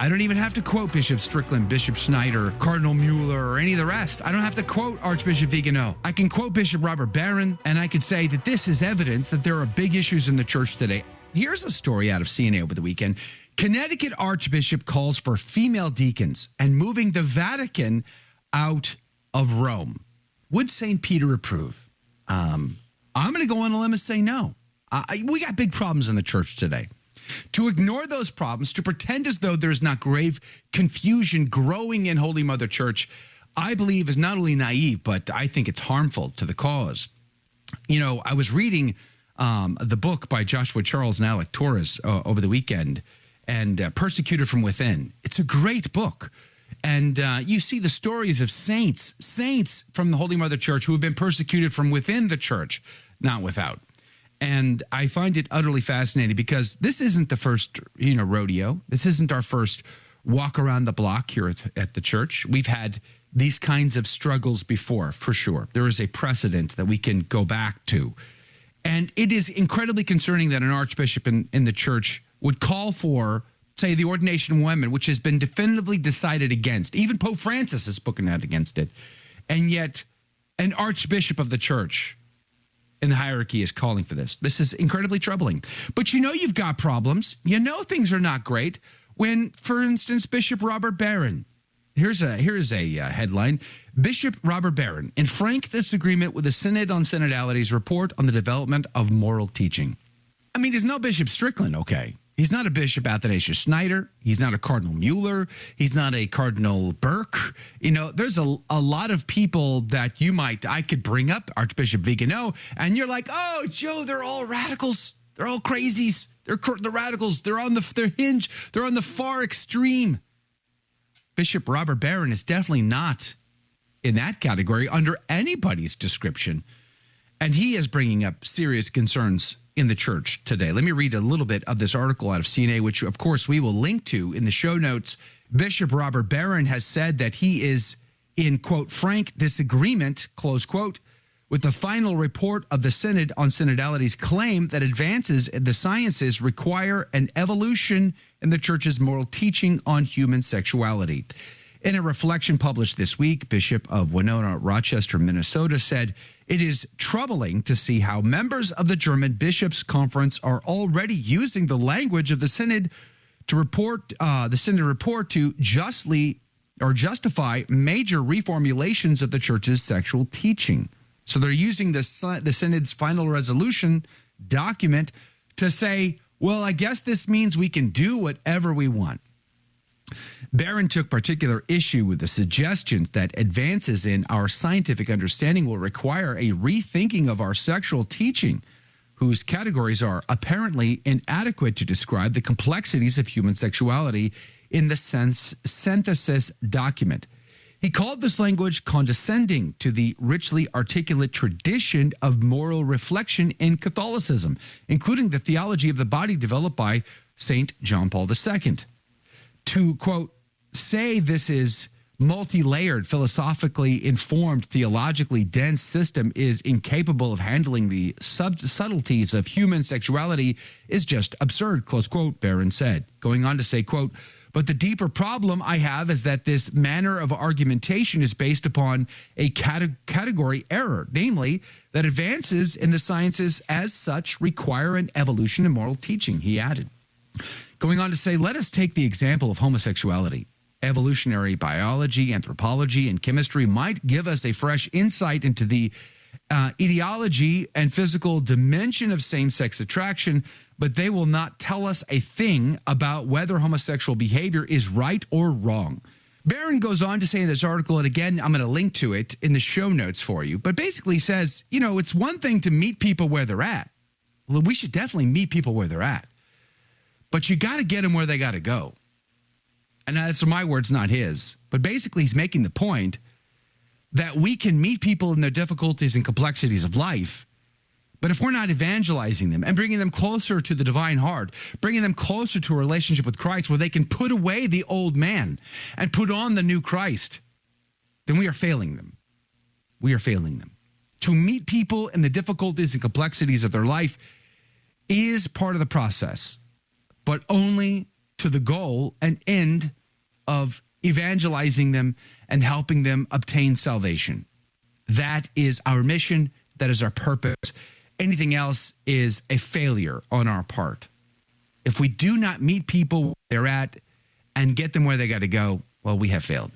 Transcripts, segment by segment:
I don't even have to quote Bishop Strickland, Bishop Schneider, Cardinal Mueller, or any of the rest. I don't have to quote Archbishop Vigano. I can quote Bishop Robert Barron, and I could say that this is evidence that there are big issues in the church today. Here's a story out of CNA over the weekend. Connecticut Archbishop calls for female deacons and moving the Vatican out of Rome. Would St. Peter approve? I'm going to go on a limb and say no. We got big problems in the church today. To ignore those problems, to pretend as though there's not grave confusion growing in Holy Mother Church, I believe is not only naive, but I think it's harmful to the cause. You know, I was reading the book by Joshua Charles and Alec Torres over the weekend, and Persecuted from Within. It's a great book. And you see the stories of saints from the Holy Mother Church who have been persecuted from within the church, not without. And I find it utterly fascinating because this isn't the first, rodeo. This isn't our first walk around the block here at the church. We've had these kinds of struggles before, for sure. There is a precedent that we can go back to. And it is incredibly concerning that an archbishop in the church would call for, say, the ordination of women, which has been definitively decided against. Even Pope Francis has spoken out against it. And yet an archbishop of the church in the hierarchy is calling for this. This is incredibly troubling. But you've got problems. Things are not great when, for instance, Bishop Robert Barron. Here's a headline. Bishop Robert Barron, in frank disagreement with the Synod on Synodality's report on the development of moral teaching. I mean, there's no Bishop Strickland, okay? He's not a Bishop Athanasius Schneider. He's not a Cardinal Mueller. He's not a Cardinal Burke. There's a lot of people that I could bring up, Archbishop Vigano, and you're like, oh, Joe, they're all radicals. They're all crazies. They're radicals. They're on the hinge. They're on the far extreme. Bishop Robert Barron is definitely not in that category under anybody's description. And he is bringing up serious concerns in the church today. Let me read a little bit of this article out of CNA, which, of course, we will link to in the show notes. Bishop Robert Barron has said that he is in, quote, frank disagreement, close quote, with the final report of the Synod on Synodality's claim that advances in the sciences require an evolution in the church's moral teaching on human sexuality. In a reflection published this week, Bishop of Winona, Rochester, Minnesota, said, "It is troubling to see how members of the German Bishops' Conference are already using the language of the Synod to report to justly or justify major reformulations of the church's sexual teaching." So they're using the Synod's final resolution document to say, well, I guess this means we can do whatever we want. Barron took particular issue with the suggestions that advances in our scientific understanding will require a rethinking of our sexual teaching, whose categories are apparently inadequate to describe the complexities of human sexuality in the synthesis document. He called this language condescending to the richly articulate tradition of moral reflection in Catholicism, including the theology of the body developed by St. John Paul II. To, quote, say this is multi-layered, philosophically informed, theologically dense system is incapable of handling the subtleties of human sexuality is just absurd, close quote, Barron said. Going on to say, quote, but the deeper problem I have is that this manner of argumentation is based upon a category error, namely that advances in the sciences as such require an evolution in moral teaching, he added. Going on to say, let us take the example of homosexuality. Evolutionary biology, anthropology, and chemistry might give us a fresh insight into the etiology and physical dimension of same-sex attraction, but they will not tell us a thing about whether homosexual behavior is right or wrong. Barron goes on to say in this article, and again, I'm going to link to it in the show notes for you, but basically says, it's one thing to meet people where they're at. Well, we should definitely meet people where they're at. But you got to get them where they got to go. And that's my words, not his. But basically, he's making the point that we can meet people in their difficulties and complexities of life, but if we're not evangelizing them and bringing them closer to the divine heart, bringing them closer to a relationship with Christ where they can put away the old man and put on the new Christ, then we are failing them. We are failing them. To meet people in the difficulties and complexities of their life is part of the process, but only to the goal and end of evangelizing them and helping them obtain salvation. That is our mission. That is our purpose. Anything else is a failure on our part. If we do not meet people where they're at and get them where they got to go, well, we have failed.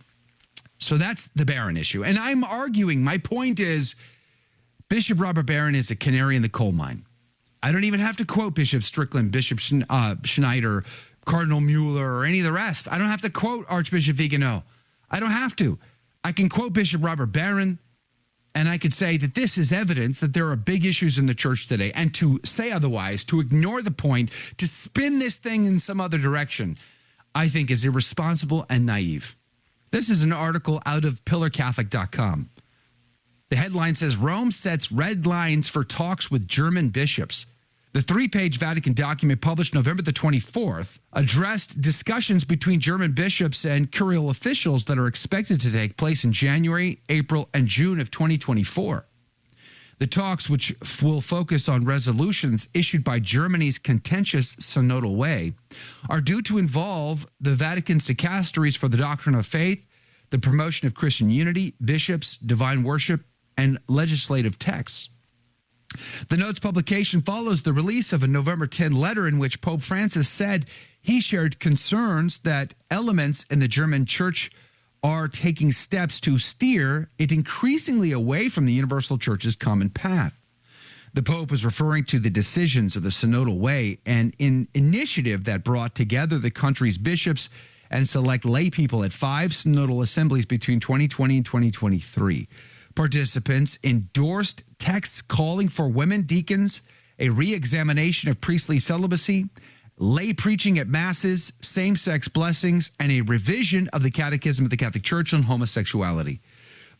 So that's the Barron issue. And I'm arguing, my point is, Bishop Robert Barron is a canary in the coal mine. I don't even have to quote Bishop Strickland, Bishop Schneider, Cardinal Mueller, or any of the rest. I don't have to quote Archbishop Vigano. I don't have to. I can quote Bishop Robert Barron, and I could say that this is evidence that there are big issues in the church today. And to say otherwise, to ignore the point, to spin this thing in some other direction, I think is irresponsible and naive. This is an article out of pillarcatholic.com. The headline says, Rome sets red lines for talks with German bishops. The 3-page Vatican document published November the 24th addressed discussions between German bishops and curial officials that are expected to take place in January, April, and June of 2024. The talks, which will focus on resolutions issued by Germany's contentious synodal way, are due to involve the Vatican's dicasteries for the doctrine of faith, the promotion of Christian unity, bishops, divine worship, and legislative texts. The note's publication follows the release of a November 10 letter in which Pope Francis said he shared concerns that elements in the German church are taking steps to steer it increasingly away from the universal church's common path. The Pope was referring to the decisions of the synodal way, an initiative that brought together the country's bishops and select lay people at 5 synodal assemblies between 2020 and 2023. Participants endorsed texts calling for women deacons, a re-examination of priestly celibacy, lay preaching at masses, same-sex blessings, and a revision of the Catechism of the Catholic Church on homosexuality.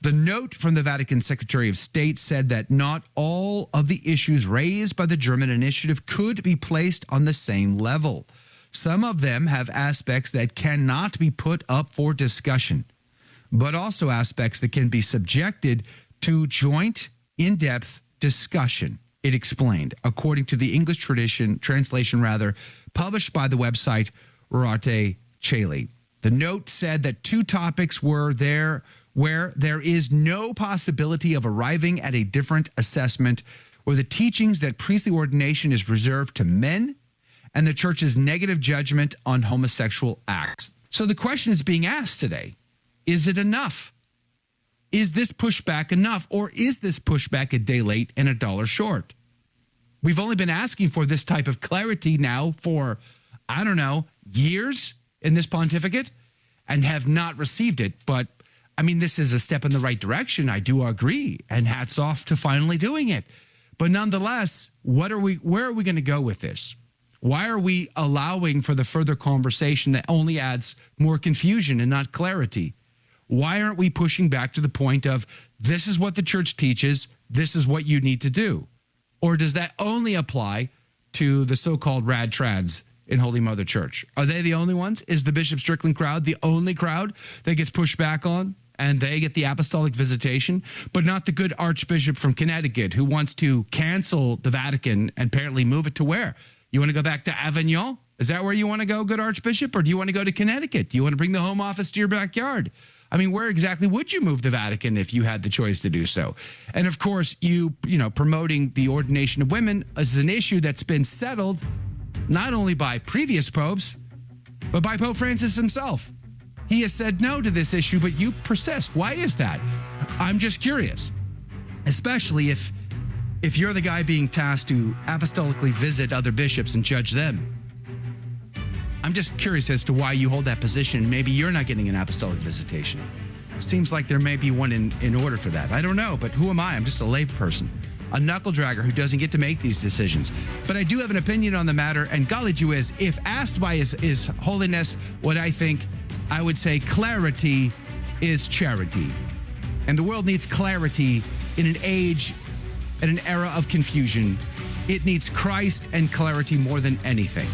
The note from the Vatican Secretary of State said that not all of the issues raised by the German initiative could be placed on the same level. Some of them have aspects that cannot be put up for discussion, but also aspects that can be subjected to joint, in-depth discussion, it explained, according to the English translation, published by the website Rorate Caeli. The note said that 2 topics were there where there is no possibility of arriving at a different assessment, were the teachings that priestly ordination is reserved to men and the church's negative judgment on homosexual acts. So the question is being asked today, is it enough? Is this pushback enough, or is this pushback a day late and a dollar short? We've only been asking for this type of clarity now for, years in this pontificate and have not received it. But, this is a step in the right direction. I do agree, and hats off to finally doing it. But nonetheless, where are we going to go with this? Why are we allowing for the further conversation that only adds more confusion and not clarity? Why aren't we pushing back to the point of, this is what the church teaches, this is what you need to do? Or does that only apply to the so-called rad trads in Holy Mother Church? Are they the only ones? Is the Bishop Strickland crowd the only crowd that gets pushed back on and they get the apostolic visitation, but not the good Archbishop from Connecticut who wants to cancel the Vatican and apparently move it to where? You want to go back to Avignon? Is that where you want to go, good Archbishop? Or do you want to go to Connecticut? Do you want to bring the Home Office to your backyard? Where exactly would you move the Vatican if you had the choice to do so? And of course, promoting the ordination of women is an issue that's been settled not only by previous popes, but by Pope Francis himself. He has said no to this issue, but you persist. Why is that? I'm just curious, especially if you're the guy being tasked to apostolically visit other bishops and judge them. I'm just curious as to why you hold that position. Maybe you're not getting an apostolic visitation. Seems like there may be one in order for that. I don't know, but who am I? I'm just a lay person, a knuckle dragger who doesn't get to make these decisions. But I do have an opinion on the matter, and golly gee whiz, if asked by His Holiness what I think, I would say clarity is charity. And the world needs clarity in an age and an era of confusion. It needs Christ and clarity more than anything.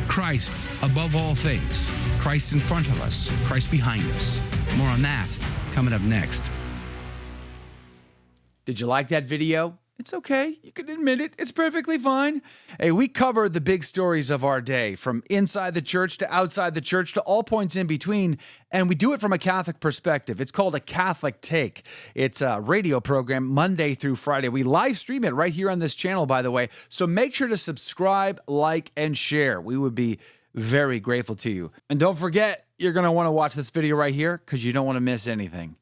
Christ above all things. Christ in front of us. Christ behind us. More on that coming up next. Did you like that video? It's okay. You can admit it. It's perfectly fine. Hey, we cover the big stories of our day, from inside the church to outside the church to all points in between, and we do it from a Catholic perspective. It's called A Catholic Take. It's a radio program Monday through Friday. We live stream it right here on this channel, by the way, so make sure to subscribe, like, and share. We would be very grateful to you. And don't forget, you're going to want to watch this video right here because you don't want to miss anything.